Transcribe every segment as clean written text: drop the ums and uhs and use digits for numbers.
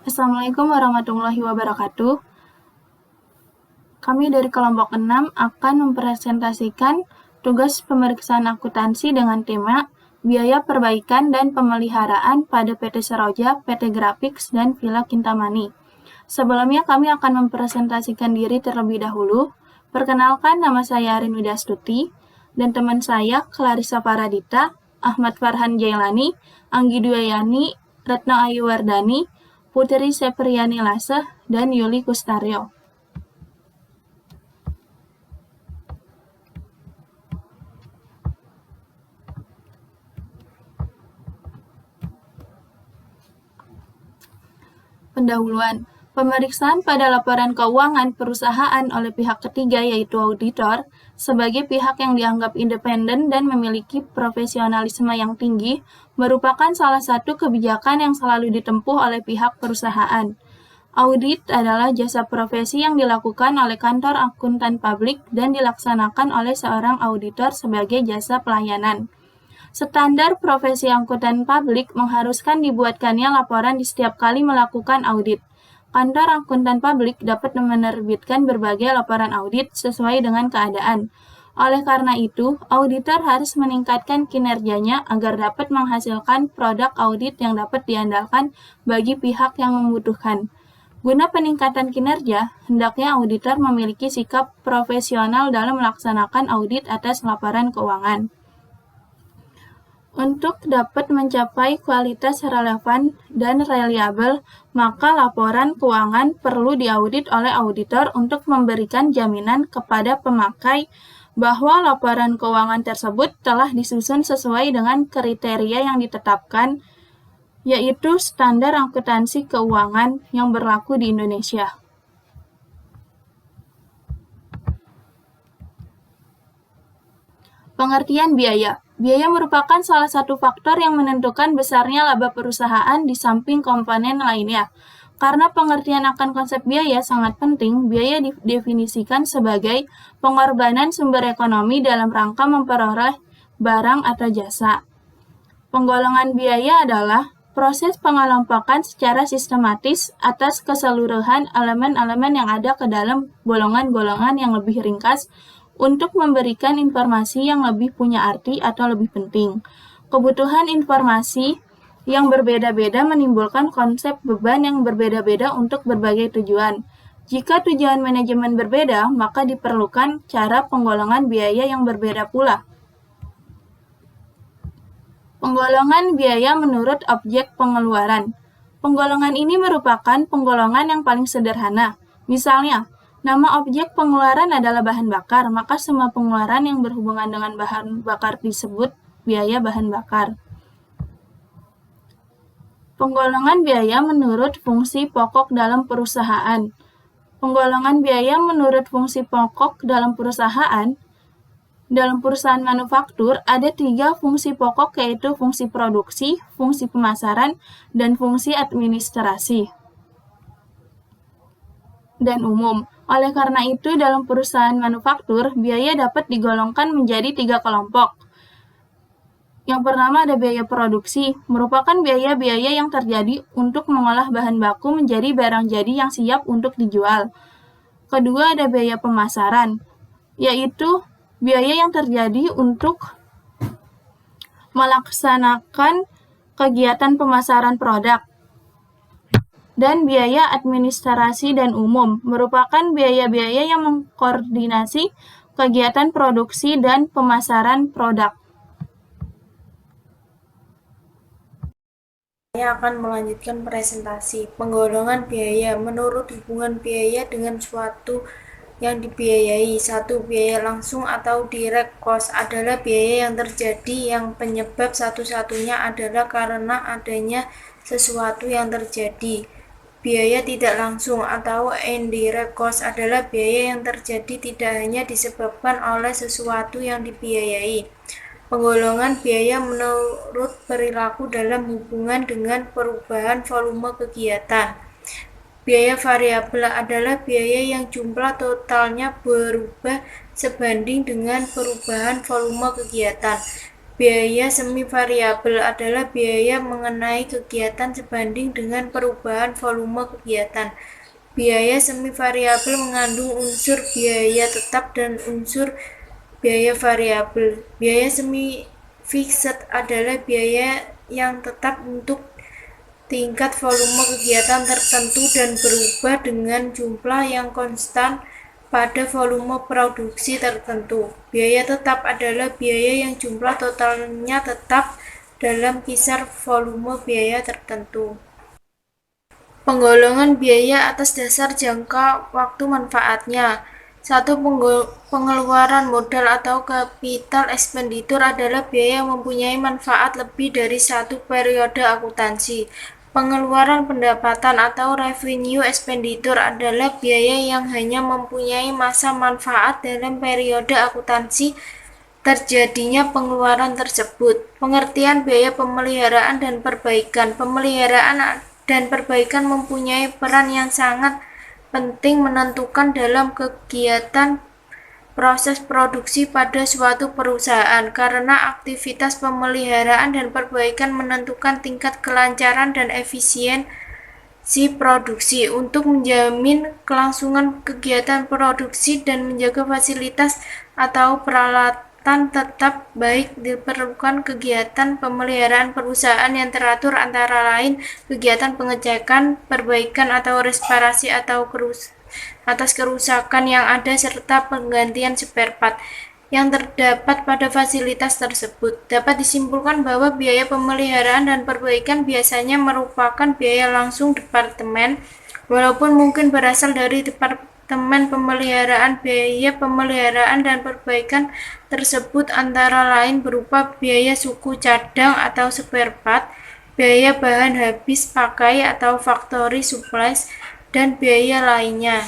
Assalamualaikum warahmatullahi wabarakatuh. Kami dari kelompok 6 akan mempresentasikan tugas pemeriksaan akuntansi dengan tema biaya perbaikan dan pemeliharaan pada PT Seroja, PT Graphics, dan Villa Kintamani. Sebelumnya kami akan mempresentasikan diri terlebih dahulu. Perkenalkan, nama saya Arin Widastuti dan teman saya Clarissa Paradita, Ahmad Farhan Jailani, Anggi Dwiayani, Retno Ayuwardani, Putri Sepriani Laseh, dan Yuli Kustaryo. Pendahuluan. Pemeriksaan pada laporan keuangan perusahaan oleh pihak ketiga yaitu auditor sebagai pihak yang dianggap independen dan memiliki profesionalisme yang tinggi merupakan salah satu kebijakan yang selalu ditempuh oleh pihak perusahaan. Audit adalah jasa profesi yang dilakukan oleh kantor akuntan publik dan dilaksanakan oleh seorang auditor sebagai jasa pelayanan. Standar profesi akuntan publik mengharuskan dibuatkannya laporan di setiap kali melakukan audit. Kantor akuntan publik dapat menerbitkan berbagai laporan audit sesuai dengan keadaan. Oleh karena itu, auditor harus meningkatkan kinerjanya agar dapat menghasilkan produk audit yang dapat diandalkan bagi pihak yang membutuhkan. Guna peningkatan kinerja, hendaknya auditor memiliki sikap profesional dalam melaksanakan audit atas laporan keuangan. Untuk dapat mencapai kualitas relevan dan reliabel, maka laporan keuangan perlu diaudit oleh auditor untuk memberikan jaminan kepada pemakai bahwa laporan keuangan tersebut telah disusun sesuai dengan kriteria yang ditetapkan, yaitu standar akuntansi keuangan yang berlaku di Indonesia. Pengertian biaya. Biaya merupakan salah satu faktor yang menentukan besarnya laba perusahaan di samping komponen lainnya. Karena pengertian akan konsep biaya sangat penting, biaya didefinisikan sebagai pengorbanan sumber ekonomi dalam rangka memperoleh barang atau jasa. Penggolongan biaya adalah proses pengelompokan secara sistematis atas keseluruhan elemen-elemen yang ada ke dalam golongan-golongan yang lebih ringkas untuk memberikan informasi yang lebih punya arti atau lebih penting. Kebutuhan informasi yang berbeda-beda menimbulkan konsep beban yang berbeda-beda untuk berbagai tujuan. Jika tujuan manajemen berbeda, maka diperlukan cara penggolongan biaya yang berbeda pula. Penggolongan biaya menurut objek pengeluaran. Penggolongan ini merupakan penggolongan yang paling sederhana. Misalnya, nama objek pengeluaran adalah bahan bakar, maka semua pengeluaran yang berhubungan dengan bahan bakar disebut biaya bahan bakar. Penggolongan biaya menurut fungsi pokok dalam perusahaan. Penggolongan biaya menurut fungsi pokok dalam perusahaan. Dalam perusahaan manufaktur, ada 3 fungsi pokok yaitu fungsi produksi, fungsi pemasaran, dan fungsi administrasi dan umum. Oleh karena itu, dalam perusahaan manufaktur, biaya dapat digolongkan menjadi 3 kelompok. Yang pertama ada biaya produksi, merupakan biaya-biaya yang terjadi untuk mengolah bahan baku menjadi barang jadi yang siap untuk dijual. Kedua ada biaya pemasaran, yaitu biaya yang terjadi untuk melaksanakan kegiatan pemasaran produk. Dan biaya administrasi dan umum merupakan biaya-biaya yang mengkoordinasi kegiatan produksi dan pemasaran produk. Saya akan melanjutkan presentasi penggolongan biaya menurut hubungan biaya dengan suatu yang dibiayai. 1. Biaya langsung atau direct cost adalah biaya yang terjadi yang penyebab satu-satunya adalah karena adanya sesuatu yang terjadi. Biaya tidak langsung atau indirect cost adalah biaya yang terjadi tidak hanya disebabkan oleh sesuatu yang dibiayai. Penggolongan biaya menurut perilaku dalam hubungan dengan perubahan volume kegiatan. Biaya variabel adalah biaya yang jumlah totalnya berubah sebanding dengan perubahan volume kegiatan. Biaya semi variabel adalah biaya mengenai kegiatan sebanding dengan perubahan volume kegiatan. Biaya semi variabel mengandung unsur biaya tetap dan unsur biaya variabel. Biaya semi fixed adalah biaya yang tetap untuk tingkat volume kegiatan tertentu dan berubah dengan jumlah yang konstan pada volume produksi tertentu. Biaya tetap adalah biaya yang jumlah totalnya tetap dalam kisar volume biaya tertentu. Penggolongan biaya atas dasar jangka waktu manfaatnya. Satu, pengeluaran modal atau capital expenditure adalah biaya yang mempunyai manfaat lebih dari satu periode akuntansi. Pengeluaran pendapatan atau revenue expenditure adalah biaya yang hanya mempunyai masa manfaat dalam periode akuntansi terjadinya pengeluaran tersebut. Pengertian biaya pemeliharaan dan perbaikan. Pemeliharaan dan perbaikan mempunyai peran yang sangat penting menentukan dalam kegiatan proses produksi pada suatu perusahaan, karena aktivitas pemeliharaan dan perbaikan menentukan tingkat kelancaran dan efisiensi produksi. Untuk menjamin kelangsungan kegiatan produksi dan menjaga fasilitas atau peralatan tetap baik, diperlukan kegiatan pemeliharaan perusahaan yang teratur, antara lain kegiatan pengecekan, perbaikan atau reparasi atas kerusakan yang ada serta penggantian spare part yang terdapat pada fasilitas tersebut. Dapat disimpulkan bahwa biaya pemeliharaan dan perbaikan biasanya merupakan biaya langsung departemen, walaupun mungkin berasal dari departemen pemeliharaan. Biaya pemeliharaan dan perbaikan tersebut antara lain berupa biaya suku cadang atau spare part, biaya bahan habis pakai atau factory supplies, dan biaya lainnya.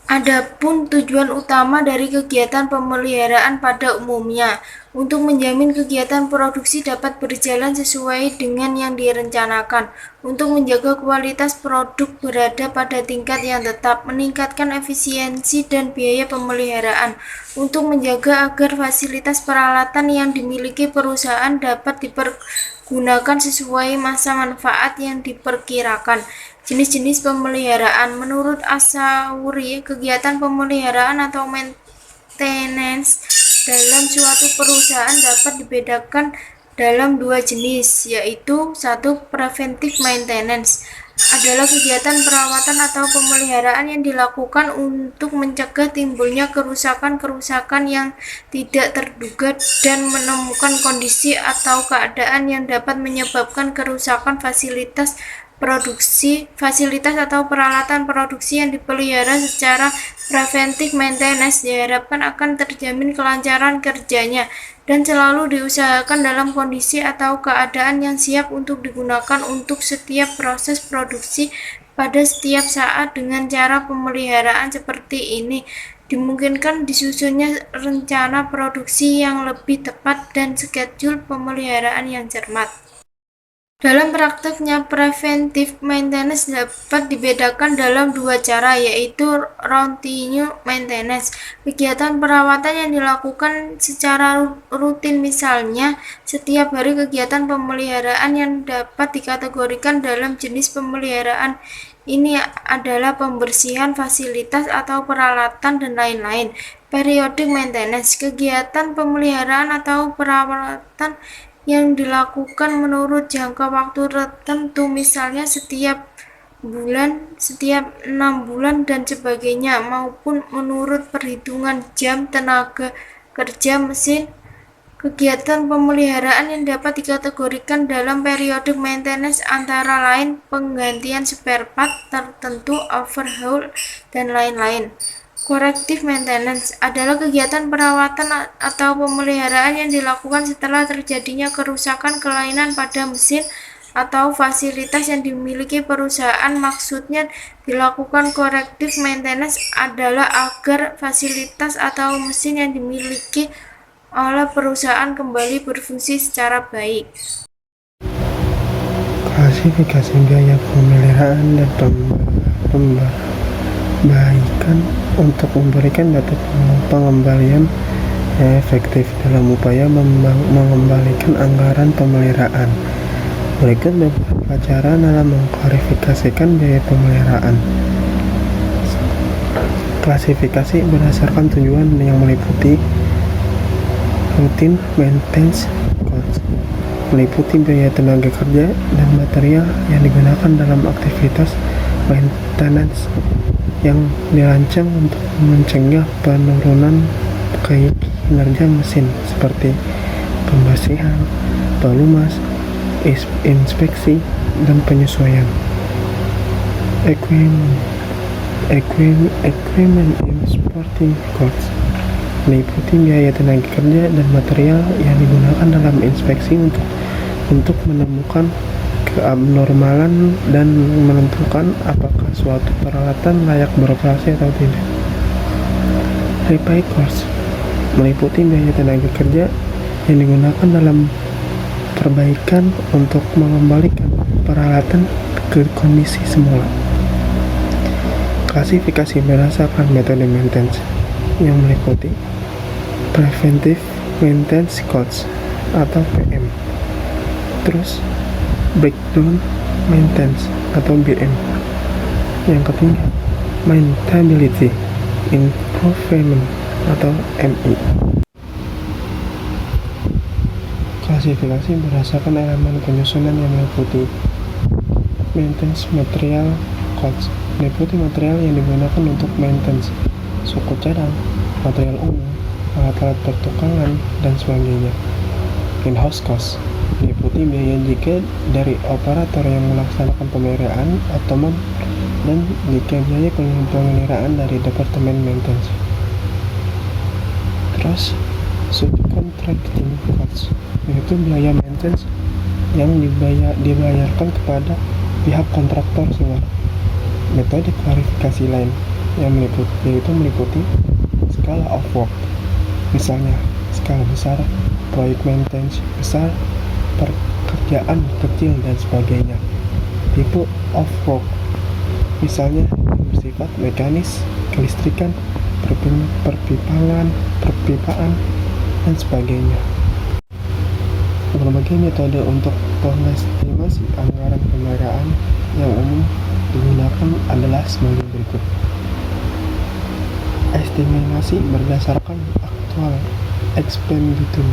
Adapun tujuan utama dari kegiatan pemeliharaan pada umumnya untuk menjamin kegiatan produksi dapat berjalan sesuai dengan yang direncanakan, untuk menjaga kualitas produk berada pada tingkat yang tetap, meningkatkan efisiensi dan biaya pemeliharaan, untuk menjaga agar fasilitas peralatan yang dimiliki perusahaan dapat dipergunakan sesuai masa manfaat yang diperkirakan. Jenis-jenis pemeliharaan. Menurut Asauri, kegiatan pemeliharaan atau maintenance dalam suatu perusahaan dapat dibedakan dalam dua jenis, yaitu satu, preventive maintenance adalah kegiatan perawatan atau pemeliharaan yang dilakukan untuk mencegah timbulnya kerusakan-kerusakan yang tidak terduga dan menemukan kondisi atau keadaan yang dapat menyebabkan kerusakan fasilitas atau peralatan produksi yang dipelihara. Secara preventive maintenance diharapkan akan terjamin kelancaran kerjanya dan selalu diusahakan dalam kondisi atau keadaan yang siap untuk digunakan untuk setiap proses produksi pada setiap saat. Dengan cara pemeliharaan seperti ini dimungkinkan disusunnya rencana produksi yang lebih tepat dan schedule pemeliharaan yang cermat. Dalam prakteknya, preventive maintenance dapat dibedakan dalam dua cara, yaitu routine maintenance, kegiatan perawatan yang dilakukan secara rutin, misalnya setiap hari. Kegiatan pemeliharaan yang dapat dikategorikan dalam jenis pemeliharaan ini adalah pembersihan fasilitas atau peralatan dan lain-lain. Periodic maintenance, kegiatan pemeliharaan atau perawatan yang dilakukan menurut jangka waktu tertentu, misalnya setiap bulan, setiap 6 bulan, dan sebagainya, maupun menurut perhitungan jam tenaga kerja mesin. Kegiatan pemeliharaan yang dapat dikategorikan dalam periodic maintenance antara lain penggantian spare part tertentu, overhaul, dan lain-lain. Corrective maintenance adalah kegiatan perawatan atau pemeliharaan yang dilakukan setelah terjadinya kerusakan, kelainan pada mesin atau fasilitas yang dimiliki perusahaan. Maksudnya dilakukan corrective maintenance adalah agar fasilitas atau mesin yang dimiliki oleh perusahaan kembali berfungsi secara baik. Klasifikasi biaya pemeliharaan dan pembaikan untuk memberikan data pengembalian efektif dalam upaya mengembalikan anggaran pemeliharaan. Berikut beberapa cara dalam mengklarifikasikan biaya pemeliharaan. Klasifikasi berdasarkan tujuan yang meliputi routine maintenance costs, meliputi biaya tenaga kerja dan material yang digunakan dalam aktivitas maintenance yang dirancang untuk mencegah penurunan kinerja mesin seperti pembersihan, pelumas, inspeksi, dan penyesuaian. Equipment importing costs, meliputi biaya tenaga kerja dan material yang digunakan dalam inspeksi untuk menemukan keabnormalan dan menentukan apakah suatu peralatan layak beroperasi atau tidak. Repair costs, meliputi biaya tenaga kerja yang digunakan dalam perbaikan untuk mengembalikan peralatan ke kondisi semula. Klasifikasi berdasarkan metode maintenance yang meliputi preventive maintenance costs atau PM, terus breakdown maintenance atau BM. Yang ketiga, maintainability improvement atau MI. Klasifikasi berdasarkan elemen penyusunan yang meliputi maintenance material costs, meliputi material yang digunakan untuk maintenance, suku cadang, material umum, alat-alat pertukangan, dan sebagainya. In-house cost, meliputi biaya jika dari operator yang melaksanakan pemeliharaan otomatis dan jika biaya pemeliharaan dari departemen maintenance. Terus, subcontracting costs, yaitu biaya maintenance yang dibayarkan kepada pihak kontraktor sewa. Metode klarifikasi lain yang meliputi skala of work, misalnya skala besar, proyek maintenance besar, pekerjaan kecil, dan sebagainya. Tipe of work, misalnya bersifat mekanis, kelistrikan, perpipaan, dan sebagainya. Berbagai metode untuk pengestimasi anggaran pemeliharaan yang umum digunakan adalah sebagai berikut. Estimasi berdasarkan aktual expenditure.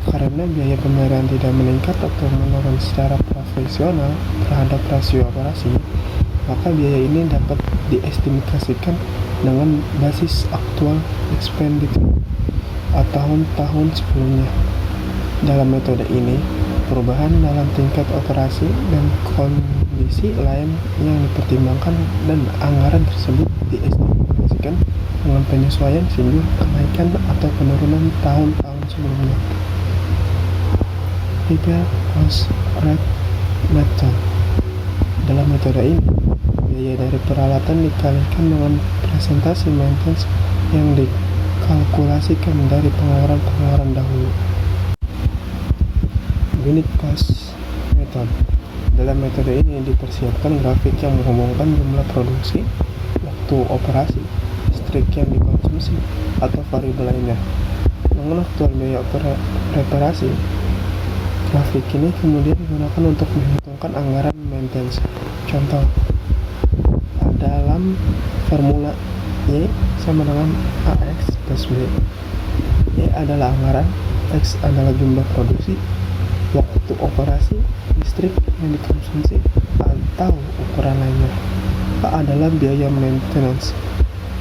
Karena biaya pemeliharaan tidak meningkat atau menurun secara profesional terhadap rasio operasi, maka biaya ini dapat diestimasikan dengan basis aktual expenditure atau tahun-tahun sebelumnya. Dalam metode ini, perubahan dalam tingkat operasi dan kondisi lain yang dipertimbangkan dan anggaran tersebut diestimasikan dengan penyesuaian sehingga kenaikan atau penurunan tahun-tahun sebelumnya. Repair cost rate method. Dalam metode ini, biaya dari peralatan dikalikan dengan presentasi maintenance yang dikalkulasikan dari pengeluaran dahulu. Unit cost method. Dalam metode ini dipersiapkan grafik yang menghubungkan jumlah produksi, waktu operasi, listrik yang dikonsumsi, atau variabel lainnya dengan aktual biaya reparasi. Grafik ini kemudian digunakan untuk menghitungkan anggaran maintenance. Contoh, dalam formula Y sama dengan AX plus B. Y adalah anggaran, X adalah jumlah produksi, waktu operasi, listrik yang dikonsumsi, atau ukuran lainnya. A adalah biaya maintenance,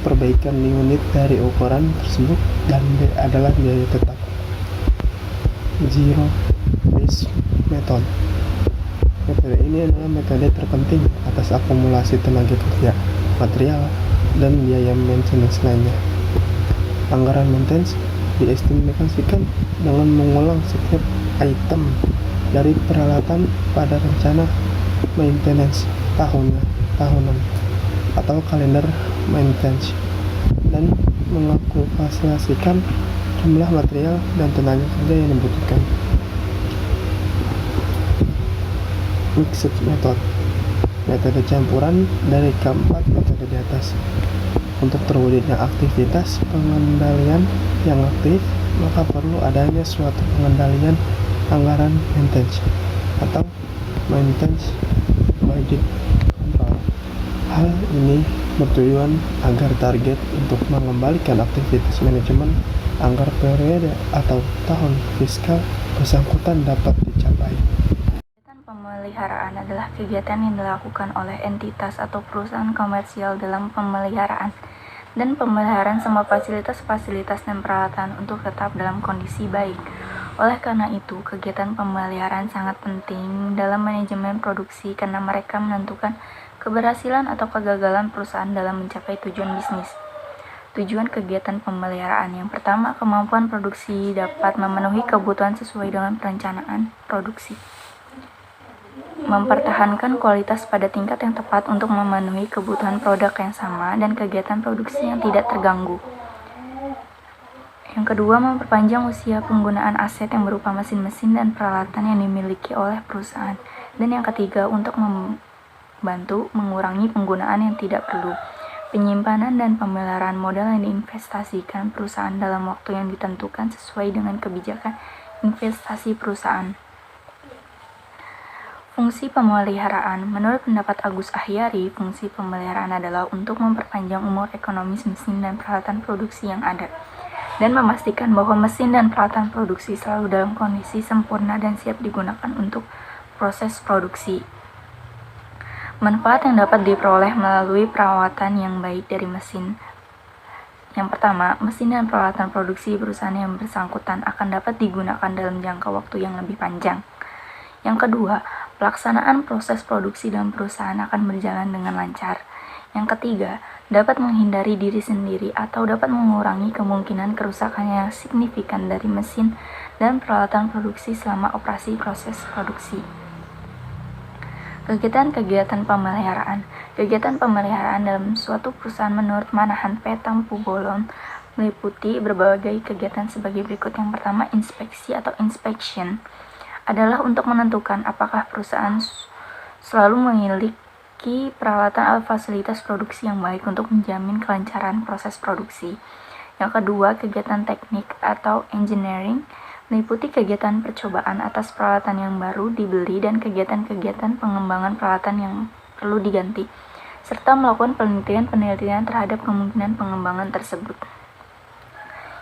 perbaikan di unit dari ukuran tersebut, dan B adalah biaya tetap. Zero based method. Metode ini adalah metode terpenting atas akumulasi tenaga kerja, material, dan biaya maintenance lainnya. Anggaran maintenance diestimasikan dengan mengulang setiap item dari peralatan pada rencana maintenance tahunan atau kalender maintenance dan mengalkulasikan jumlah material dan tenaga kerja yang dibutuhkan. Mixed method, metode campuran dari keempat metode di atas. Untuk terwujudnya aktivitas pengendalian yang aktif, maka perlu adanya suatu pengendalian anggaran maintenance atau maintenance budget control. Hal ini bertujuan agar target untuk mengembalikan aktivitas manajemen anggar periode atau tahun fiskal bersangkutan dapat dicapai. Kegiatan pemeliharaan adalah kegiatan yang dilakukan oleh entitas atau perusahaan komersial dalam pemeliharaan dan pemeliharaan semua fasilitas-fasilitas dan peralatan untuk tetap dalam kondisi baik. Oleh karena itu, kegiatan pemeliharaan sangat penting dalam manajemen produksi karena mereka menentukan keberhasilan atau kegagalan perusahaan dalam mencapai tujuan bisnis. Tujuan kegiatan pemeliharaan yang pertama, kemampuan produksi dapat memenuhi kebutuhan sesuai dengan perencanaan produksi. Mempertahankan kualitas pada tingkat yang tepat untuk memenuhi kebutuhan produk yang sama dan kegiatan produksi yang tidak terganggu. Yang kedua, memperpanjang usia penggunaan aset yang berupa mesin-mesin dan peralatan yang dimiliki oleh perusahaan. Dan yang ketiga, untuk membantu mengurangi penggunaan yang tidak perlu. Penyimpanan dan pemeliharaan modal yang diinvestasikan perusahaan dalam waktu yang ditentukan sesuai dengan kebijakan investasi perusahaan. Fungsi pemeliharaan. Menurut pendapat Agus Ahyari, fungsi pemeliharaan adalah untuk memperpanjang umur ekonomis mesin dan peralatan produksi yang ada, dan memastikan bahwa mesin dan peralatan produksi selalu dalam kondisi sempurna dan siap digunakan untuk proses produksi. Manfaat yang dapat diperoleh melalui perawatan yang baik dari mesin. Yang pertama, mesin dan peralatan produksi perusahaan yang bersangkutan akan dapat digunakan dalam jangka waktu yang lebih panjang. Yang kedua, pelaksanaan proses produksi dalam perusahaan akan berjalan dengan lancar. Yang ketiga, dapat menghindari diri sendiri atau dapat mengurangi kemungkinan kerusakan yang signifikan dari mesin dan peralatan produksi selama operasi proses produksi. Kegiatan-kegiatan pemeliharaan. Kegiatan pemeliharaan dalam suatu perusahaan menurut Manahan P. Tampu-Bolon meliputi berbagai kegiatan sebagai berikut. Yang pertama, inspeksi atau inspection adalah untuk menentukan apakah perusahaan selalu memiliki peralatan atau fasilitas produksi yang baik untuk menjamin kelancaran proses produksi. Yang kedua, kegiatan teknik atau engineering meliputi kegiatan percobaan atas peralatan yang baru dibeli dan kegiatan-kegiatan pengembangan peralatan yang perlu diganti, serta melakukan penelitian terhadap kemungkinan pengembangan tersebut.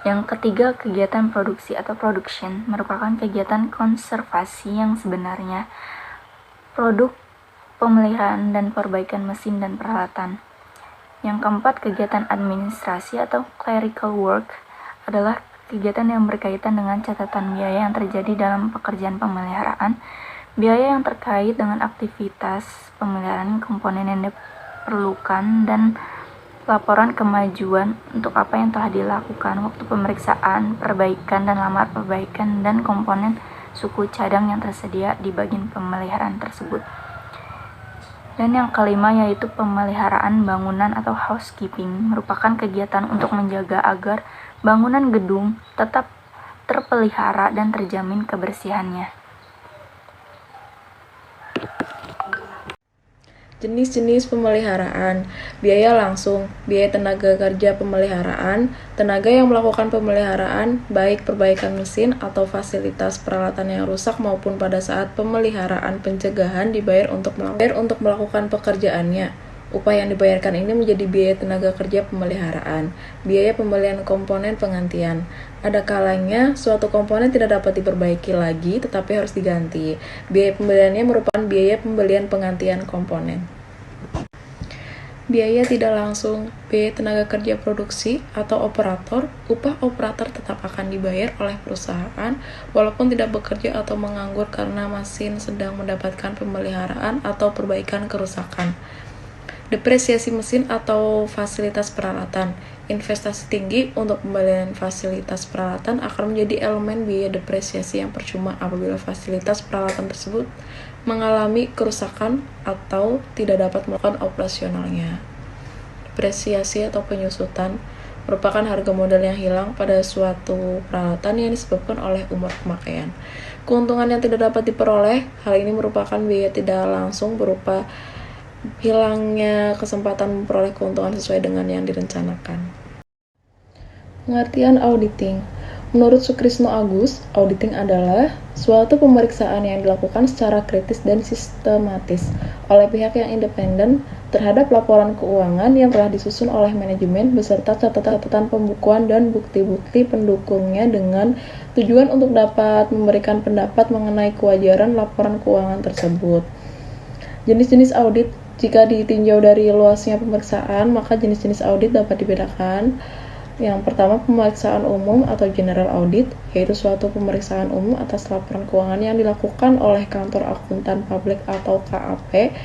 Yang ketiga, kegiatan produksi atau production merupakan kegiatan konservasi yang sebenarnya produk pemeliharaan dan perbaikan mesin dan peralatan. Yang keempat, kegiatan administrasi atau clerical work adalah kegiatan yang berkaitan dengan catatan biaya yang terjadi dalam pekerjaan pemeliharaan, biaya yang terkait dengan aktivitas pemeliharaan, komponen yang diperlukan, dan laporan kemajuan untuk apa yang telah dilakukan, waktu pemeriksaan, perbaikan dan lamar perbaikan, dan komponen suku cadang yang tersedia di bagian pemeliharaan tersebut. Dan yang kelima yaitu pemeliharaan bangunan atau housekeeping, merupakan kegiatan untuk menjaga agar bangunan gedung tetap terpelihara dan terjamin kebersihannya. Jenis-jenis pemeliharaan. Biaya langsung, biaya tenaga kerja pemeliharaan, tenaga yang melakukan pemeliharaan, baik perbaikan mesin atau fasilitas peralatan yang rusak maupun pada saat pemeliharaan pencegahan dibayar untuk melakukan pekerjaannya. Upah yang dibayarkan ini menjadi biaya tenaga kerja pemeliharaan. Biaya pembelian komponen penggantian. Ada kalanya suatu komponen tidak dapat diperbaiki lagi tetapi harus diganti. Biaya pembeliannya merupakan biaya pembelian penggantian komponen. Biaya tidak langsung, biaya tenaga kerja produksi atau operator. Upah operator tetap akan dibayar oleh perusahaan walaupun tidak bekerja atau menganggur karena mesin sedang mendapatkan pemeliharaan atau perbaikan kerusakan. Depresiasi mesin atau fasilitas peralatan. Investasi tinggi untuk pembelian fasilitas peralatan akan menjadi elemen biaya depresiasi yang percuma apabila fasilitas peralatan tersebut mengalami kerusakan atau tidak dapat melakukan operasionalnya. Depresiasi atau penyusutan merupakan harga modal yang hilang pada suatu peralatan yang disebabkan oleh umur pemakaian. Keuntungan yang tidak dapat diperoleh, hal ini merupakan biaya tidak langsung berupa hilangnya kesempatan memperoleh keuntungan sesuai dengan yang direncanakan. Pengertian auditing. Menurut Sukrisno Agus, auditing adalah suatu pemeriksaan yang dilakukan secara kritis dan sistematis oleh pihak yang independen terhadap laporan keuangan yang telah disusun oleh manajemen beserta catatan pembukuan dan bukti-bukti pendukungnya dengan tujuan untuk dapat memberikan pendapat mengenai kewajaran laporan keuangan tersebut. Jenis-jenis audit. Jika ditinjau dari luasnya pemeriksaan, maka jenis-jenis audit dapat dibedakan. Yang pertama, pemeriksaan umum atau general audit, yaitu suatu pemeriksaan umum atas laporan keuangan yang dilakukan oleh kantor akuntan publik atau KAP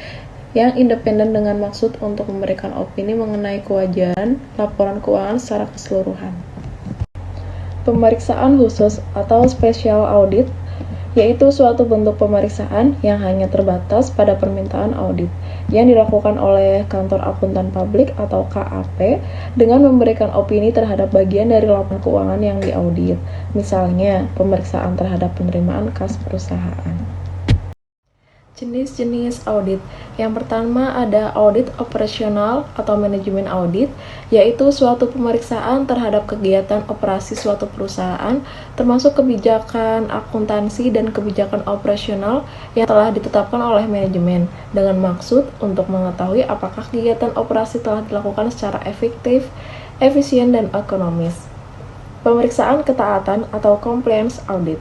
yang independen dengan maksud untuk memberikan opini mengenai kewajaran laporan keuangan secara keseluruhan. Pemeriksaan khusus atau special audit, yaitu suatu bentuk pemeriksaan yang hanya terbatas pada permintaan audit yang dilakukan oleh kantor akuntan publik atau KAP dengan memberikan opini terhadap bagian dari laporan keuangan yang diaudit, misalnya pemeriksaan terhadap penerimaan kas perusahaan. Jenis-jenis audit. Yang pertama ada audit operasional atau manajemen audit, yaitu suatu pemeriksaan terhadap kegiatan operasi suatu perusahaan, termasuk kebijakan akuntansi dan kebijakan operasional yang telah ditetapkan oleh manajemen, dengan maksud untuk mengetahui apakah kegiatan operasi telah dilakukan secara efektif, efisien, dan ekonomis. Pemeriksaan ketaatan atau compliance audit,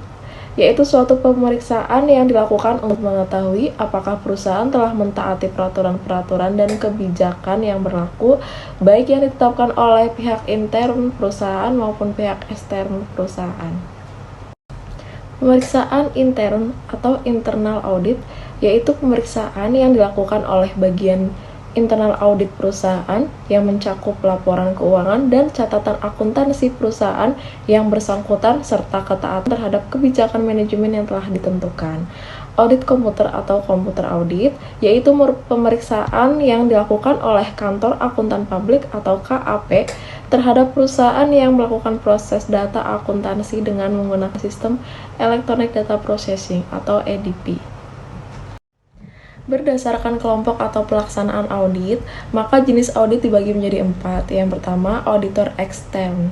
yaitu suatu pemeriksaan yang dilakukan untuk mengetahui apakah perusahaan telah mentaati peraturan-peraturan dan kebijakan yang berlaku, baik yang ditetapkan oleh pihak intern perusahaan maupun pihak ekstern perusahaan. Pemeriksaan intern atau internal audit, yaitu pemeriksaan yang dilakukan oleh bagian internal audit perusahaan yang mencakup laporan keuangan dan catatan akuntansi perusahaan yang bersangkutan serta ketaatan terhadap kebijakan manajemen yang telah ditentukan. Audit komputer atau komputer audit, yaitu pemeriksaan yang dilakukan oleh kantor akuntan publik atau KAP terhadap perusahaan yang melakukan proses data akuntansi dengan menggunakan sistem Electronic Data Processing atau EDP. Berdasarkan kelompok atau pelaksanaan audit, maka jenis audit dibagi menjadi 4. Yang pertama, auditor ekstern.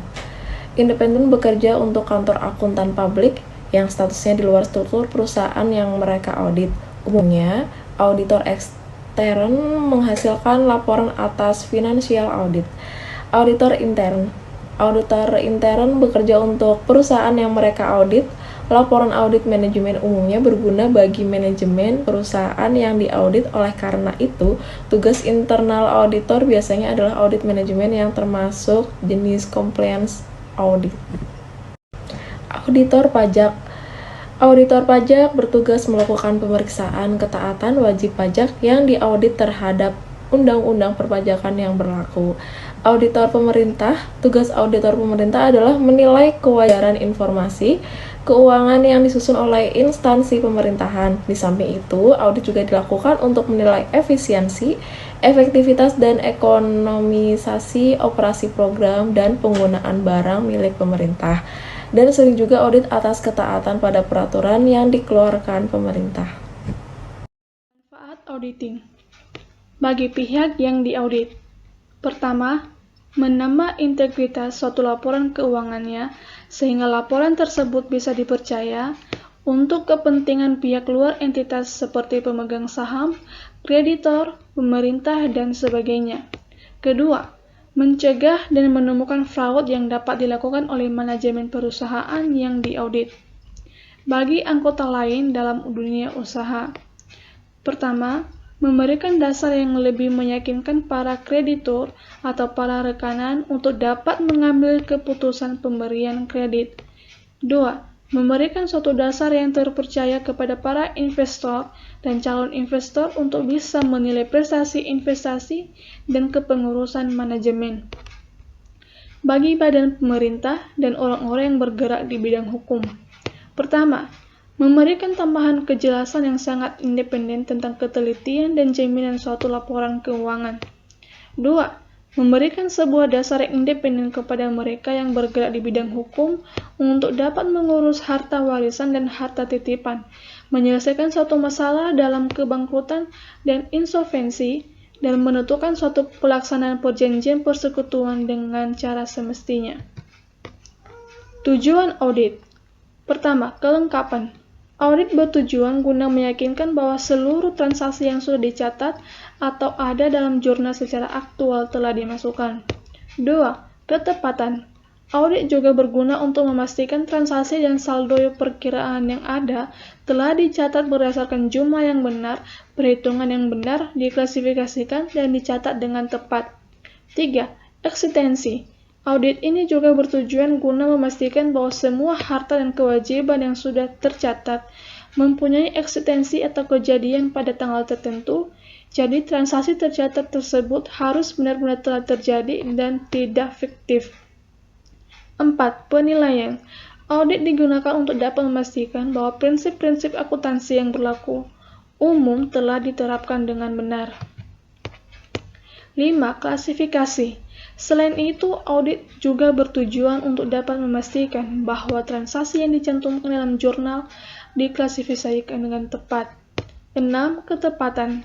Independen bekerja untuk kantor akuntan publik yang statusnya di luar struktur perusahaan yang mereka audit. Umumnya, auditor ekstern menghasilkan laporan atas financial audit. Auditor intern. Auditor intern bekerja untuk perusahaan yang mereka audit. Laporan audit manajemen umumnya berguna bagi manajemen perusahaan yang diaudit. Oleh karena itu, tugas internal auditor biasanya adalah audit manajemen yang termasuk jenis compliance audit. Auditor pajak. Auditor pajak bertugas melakukan pemeriksaan ketaatan wajib pajak yang diaudit terhadap undang-undang perpajakan yang berlaku. Auditor pemerintah. Tugas auditor pemerintah adalah menilai kewajaran informasi keuangan yang disusun oleh instansi pemerintahan. Di samping itu, audit juga dilakukan untuk menilai efisiensi, efektivitas, dan ekonomisasi operasi program dan penggunaan barang milik pemerintah. Dan sering juga audit atas ketaatan pada peraturan yang dikeluarkan pemerintah. Manfaat auditing bagi pihak yang diaudit. Pertama, menambah integritas suatu laporan keuangannya sehingga laporan tersebut bisa dipercaya untuk kepentingan pihak luar entitas seperti pemegang saham, kreditor, pemerintah, dan sebagainya. Kedua, mencegah dan menemukan fraud yang dapat dilakukan oleh manajemen perusahaan yang diaudit bagi anggota lain dalam dunia usaha. Pertama, memberikan dasar yang lebih meyakinkan para kreditur atau para rekanan untuk dapat mengambil keputusan pemberian kredit. 2. Memberikan suatu dasar yang terpercaya kepada para investor dan calon investor untuk bisa menilai prestasi investasi dan kepengurusan manajemen bagi badan pemerintah dan orang-orang yang bergerak di bidang hukum. Pertama, memberikan tambahan kejelasan yang sangat independen tentang ketelitian dan jaminan suatu laporan keuangan. 2. Memberikan sebuah dasar yang independen kepada mereka yang bergerak di bidang hukum untuk dapat mengurus harta warisan dan harta titipan, menyelesaikan suatu masalah dalam kebangkrutan dan insolvensi, dan menentukan suatu pelaksanaan perjanjian persekutuan dengan cara semestinya. Tujuan audit. Pertama, kelengkapan. Audit bertujuan guna meyakinkan bahwa seluruh transaksi yang sudah dicatat atau ada dalam jurnal secara aktual telah dimasukkan. 2. Ketepatan. Audit juga berguna untuk memastikan transaksi dan saldo perkiraan yang ada telah dicatat berdasarkan jumlah yang benar, perhitungan yang benar, diklasifikasikan, dan dicatat dengan tepat. 3. Eksistensi. Audit ini juga bertujuan guna memastikan bahwa semua harta dan kewajiban yang sudah tercatat mempunyai eksistensi atau kejadian pada tanggal tertentu, jadi transaksi tercatat tersebut harus benar-benar telah terjadi dan tidak fiktif. 4. Penilaian. Audit digunakan untuk dapat memastikan bahwa prinsip-prinsip akuntansi yang berlaku umum telah diterapkan dengan benar. 5. Klasifikasi. Selain itu, audit juga bertujuan untuk dapat memastikan bahwa transaksi yang dicantumkan dalam jurnal diklasifikasikan dengan tepat. 6. Ketepatan.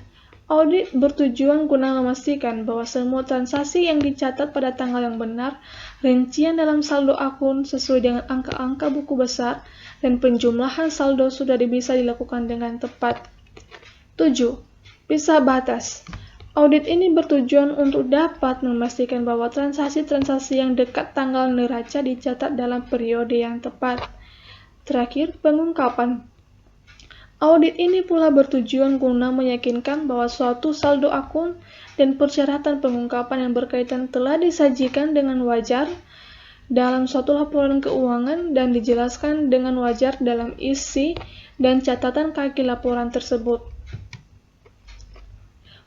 Audit bertujuan guna memastikan bahwa semua transaksi yang dicatat pada tanggal yang benar, rincian dalam saldo akun sesuai dengan angka-angka buku besar, dan penjumlahan saldo sudah bisa dilakukan dengan tepat. 7. Pisah batas. Audit ini bertujuan untuk dapat memastikan bahwa transaksi-transaksi yang dekat tanggal neraca dicatat dalam periode yang tepat. Terakhir, pengungkapan. Audit ini pula bertujuan guna meyakinkan bahwa suatu saldo akun dan persyaratan pengungkapan yang berkaitan telah disajikan dengan wajar dalam suatu laporan keuangan dan dijelaskan dengan wajar dalam isi dan catatan kaki laporan tersebut.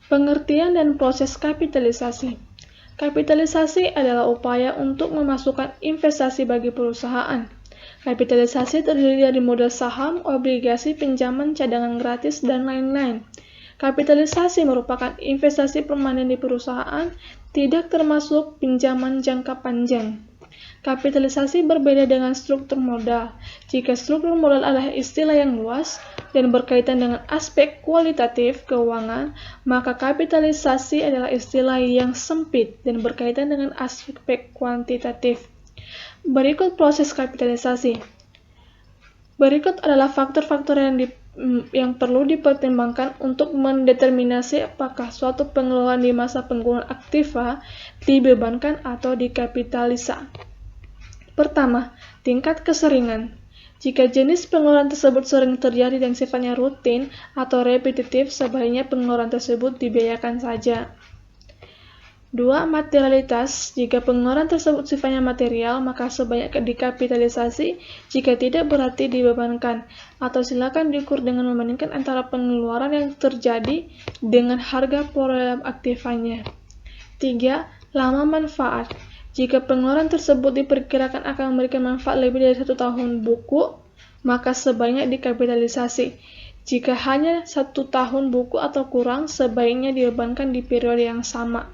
Pengertian dan proses kapitalisasi. Kapitalisasi adalah upaya untuk memasukkan investasi bagi perusahaan. Kapitalisasi terdiri dari modal saham, obligasi, pinjaman, cadangan gratis, dan lain-lain. Kapitalisasi merupakan investasi permanen di perusahaan, tidak termasuk pinjaman jangka panjang. Kapitalisasi berbeda dengan struktur modal. Jika struktur modal adalah istilah yang luas dan berkaitan dengan aspek kualitatif keuangan, maka kapitalisasi adalah istilah yang sempit dan berkaitan dengan aspek kuantitatif. Berikut proses kapitalisasi. Berikut adalah faktor-faktor yang perlu dipertimbangkan untuk mendeterminasi apakah suatu pengelolaan di masa penggunaan aktiva dibebankan atau dikapitalisa. Pertama, tingkat keseringan. Jika jenis pengeluaran tersebut sering terjadi dan sifatnya rutin atau repetitif, sebaiknya pengeluaran tersebut dibiayakan saja. 2. Materialitas. Jika pengeluaran tersebut sifatnya material, maka sebaiknya dikapitalisasi. Jika tidak, berarti dibebankan. Atau silakan diukur dengan membandingkan antara pengeluaran yang terjadi dengan harga perolehan aktivanya. 3. Lama manfaat. Jika pengeluaran tersebut diperkirakan akan memberikan manfaat lebih dari 1 tahun buku, maka sebaiknya dikapitalisasi. Jika hanya 1 tahun buku atau kurang, sebaiknya dibebankan di periode yang sama.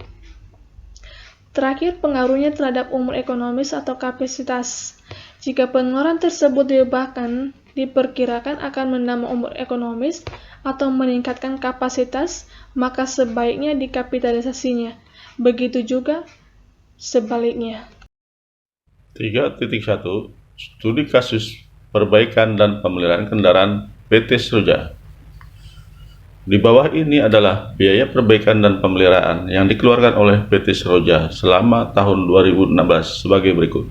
Terakhir, pengaruhnya terhadap umur ekonomis atau kapasitas. Jika pengeluaran tersebut diperkirakan akan menambah umur ekonomis atau meningkatkan kapasitas, maka sebaiknya dikapitalisasinya. Begitu juga sebaliknya. 3.1 Studi kasus perbaikan dan pemeliharaan kendaraan PT Seroja. Di bawah ini adalah biaya perbaikan dan pemeliharaan yang dikeluarkan oleh PT Seroja selama tahun 2016 sebagai berikut.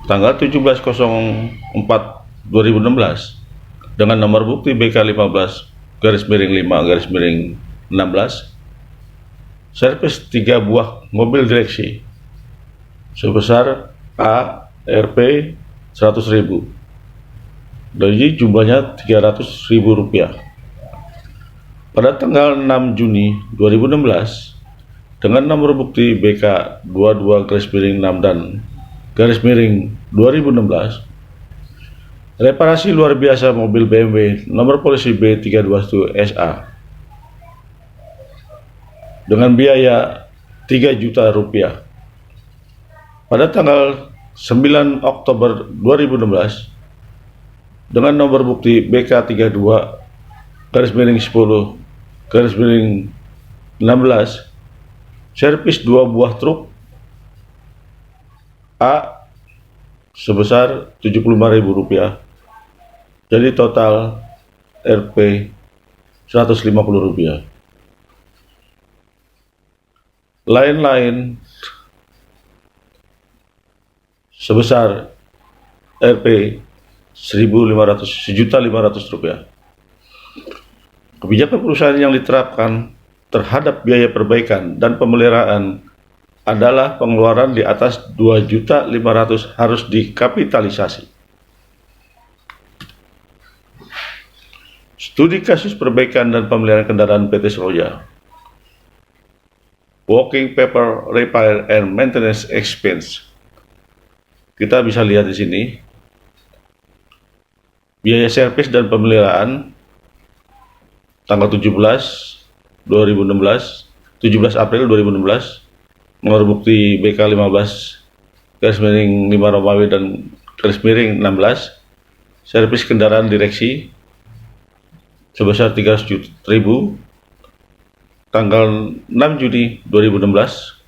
Tanggal 17.04.2016 dengan nomor bukti BK15-5-16 servis 3 buah mobil direksi sebesar ARP 100.000. Jadi jumlahnya Rp300.000. Pada tanggal 6 Juni 2016 dengan nomor bukti BK 22-6 dan _2016 reparasi luar biasa mobil BMW nomor polisi B321 SA dengan biaya Rp3 juta. Pada tanggal 9 Oktober 2016 dengan nomor bukti BK32-10-16 servis 2 buah truk A sebesar Rp75.000. Jadi total Rp 150. Lain-lain sebesar Rp 1.500.000. Kebijakan perusahaan yang diterapkan terhadap biaya perbaikan dan pemeliharaan adalah pengeluaran di atas 2.500.000 harus dikapitalisasi. Studi kasus perbaikan dan pemeliharaan kendaraan PT Seroja. Working paper repair and maintenance expense. Kita bisa lihat di sini biaya servis dan pemeliharaan tanggal 17 April 2016, nomor bukti BK 15/5 Romawi dan /16, servis kendaraan direksi sebesar 300.000 tanggal 6 Juni 2016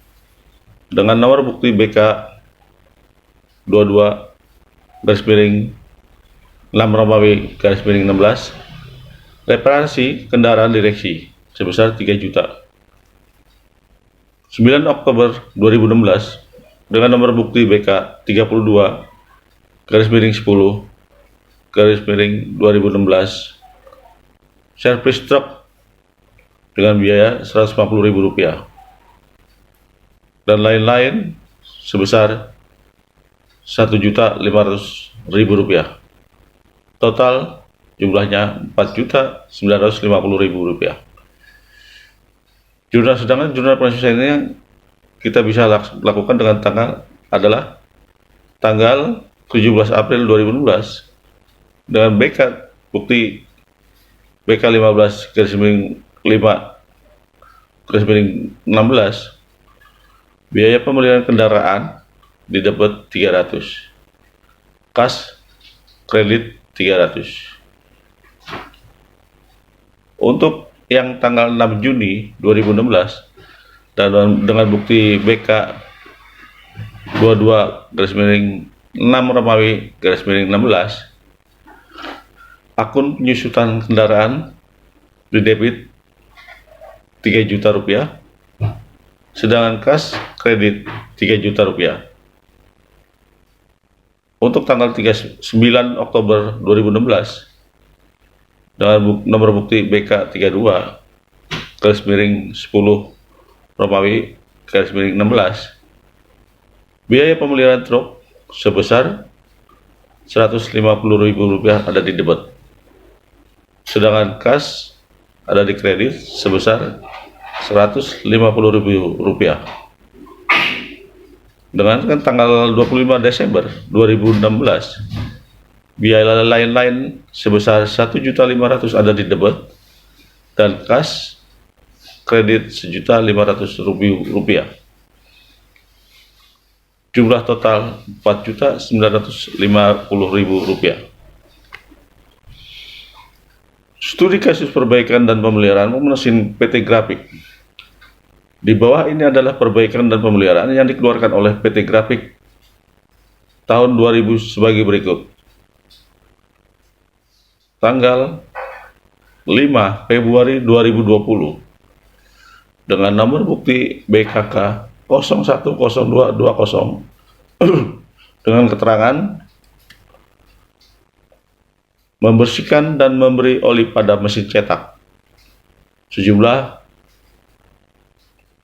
dengan nomor bukti BK 22/6 Romawi /16, reparasi kendaraan direksi sebesar 3 juta. 9 Oktober 2016 dengan nomor bukti BK 32/10/2016, servis truk dengan biaya Rp150.000 dan lain-lain sebesar Rp1.500.000. Total jumlahnya Rp4.950.000. Sedangkan jurnal penyelesaian ini yang kita bisa lakukan dengan tanggal adalah tanggal 17 April 2016 dengan BK bukti BK 15/5/16, biaya pemeliharaan kendaraan didebet 300, kas kredit 300. Untuk yang tanggal 6 Juni 2016 dan dengan bukti BK 22/6 Romawi /16, akun penyusutan kendaraan didebit Rp3 juta, sedangkan kas kredit Rp3 juta. Untuk tanggal 9 Oktober 2016 dengan nomor bukti BK 32/10 Romawi /16, biaya pemeliharaan truk sebesar Rp150.000 ada di debit, sedangkan kas ada di kredit sebesar Rp150.000. Dengan tanggal 25 Desember 2016, biaya lain-lain sebesar Rp1.500.000 ada di debit dan kas kredit Rp1.500.000. Jumlah total Rp4.950.000. Studi kasus perbaikan dan pemeliharaan mesin PT Grafik. Di bawah ini adalah perbaikan dan pemeliharaan yang dikeluarkan oleh PT Grafik tahun 2000 sebagai berikut. Tanggal 5 Februari 2020 dengan nomor bukti BKK 010220 dengan keterangan membersihkan dan memberi oli pada mesin cetak sejumlah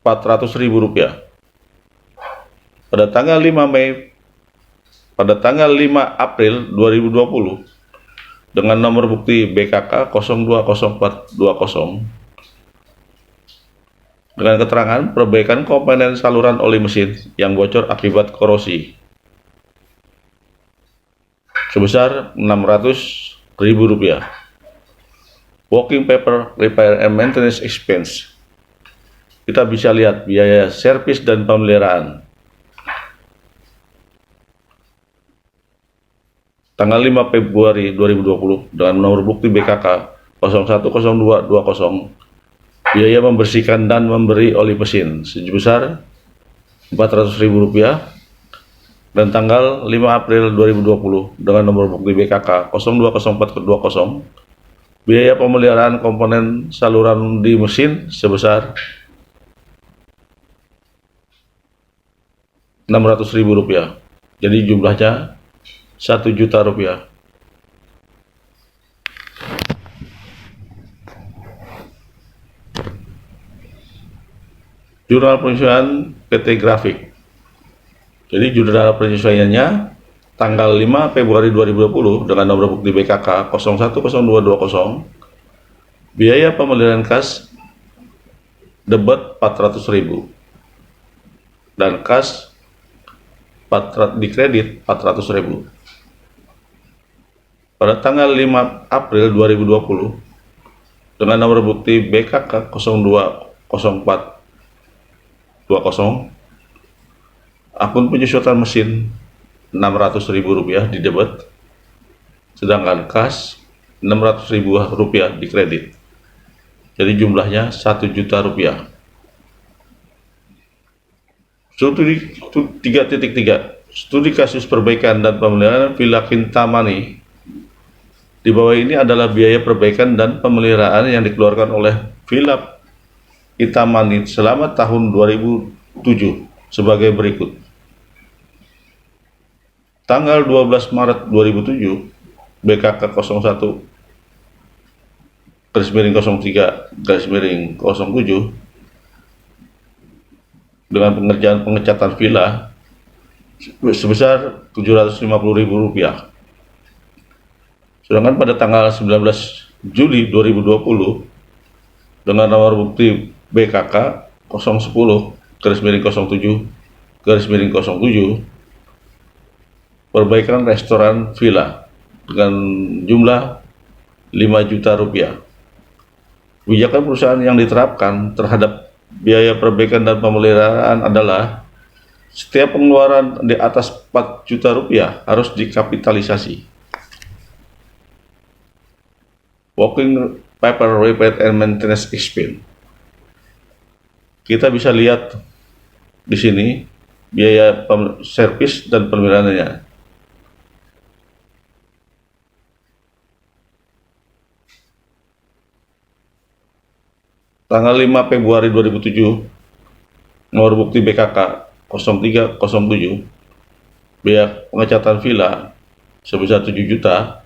Rp400.000. Pada tanggal 5 April 2020 dengan nomor bukti BKK 020420 dengan keterangan perbaikan komponen saluran oli mesin yang bocor akibat korosi sebesar Rp600.000. Working paper repair and maintenance expense. Kita bisa lihat biaya servis dan pemeliharaan. Tanggal 5 Februari 2020 dengan nomor bukti BKK 010220, biaya membersihkan dan memberi oli mesin sebesar Rp400.000 dan tanggal 5 April 2020 dengan nomor bukti BKK 020420, biaya pemeliharaan komponen saluran di mesin sebesar Rp600.000. Jadi jumlahnya Rp1.000.000. Jurnal penyesuaian PT Grafik. Jadi jurnal penyesuaiannya tanggal 5 Februari 2020 dengan nomor bukti BKK 010220, biaya pemeliharaan kas debet Rp400.000 dan kas di kredit Rp400.000. Pada tanggal 5 April 2020 dengan nomor bukti BKK 020420, akun penyesuaian mesin Rp600.000 di debit, sedangkan kas Rp600.000 di kredit. Jadi jumlahnya Rp1.000.000. Studi 3.3 Studi kasus perbaikan dan pemeliharaan Villa Kintamani. Di bawah ini adalah biaya perbaikan dan pemeliharaan yang dikeluarkan oleh Villa Kintamani selama tahun 2007 sebagai berikut. Tanggal 12 Maret 2007, BKK 01/03/07 dengan pengerjaan pengecatan villa sebesar Rp750.000. Sedangkan pada tanggal 19 Juli 2020 dengan nomor bukti BKK 010/07/07 perbaikan restoran villa dengan jumlah Rp5 juta. Kebijakan perusahaan yang diterapkan terhadap biaya perbaikan dan pemeliharaan adalah setiap pengeluaran di atas Rp4 juta harus dikapitalisasi. Working paper repair and maintenance expense. Kita bisa lihat di sini biaya servis dan pemeliharaannya. Tanggal 5 Februari 2007, nomor bukti BKK 0307, biaya pengecatan villa sebesar Rp7 juta,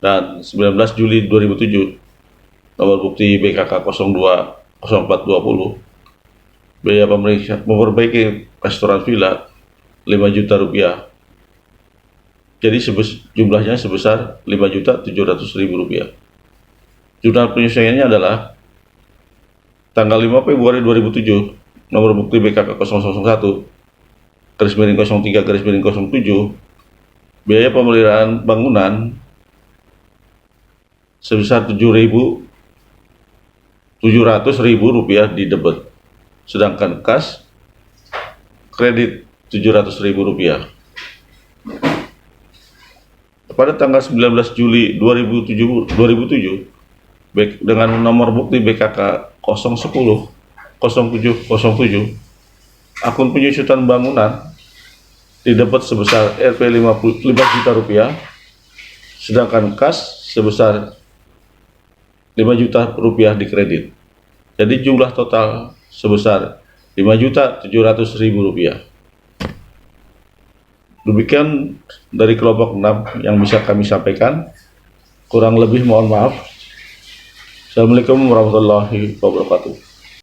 dan 19 Juli 2007, nomor bukti BKK 020420, biaya memperbaiki restoran villa Rp5 juta. Jadi jumlahnya sebesar Rp5.700.000. Jurnal penyesuaiannya adalah tanggal 5 Februari 2007, nomor bukti BKK 001/03/07, biaya pemeliharaan bangunan sebesar Rp700.000 di debit, sedangkan kas kredit Rp700.000. Pada tanggal 19 Juli 2007 dengan nomor bukti BKK 010/0707, akun penyusutan bangunan didapat sebesar Rp5 juta, sedangkan kas sebesar Rp5 juta di kredit. Jadi jumlah total sebesar Rp5.700.000. Demikian dari kelompok 6 yang bisa kami sampaikan. Kurang lebih mohon maaf. Assalamualaikum warahmatullahi wabarakatuh.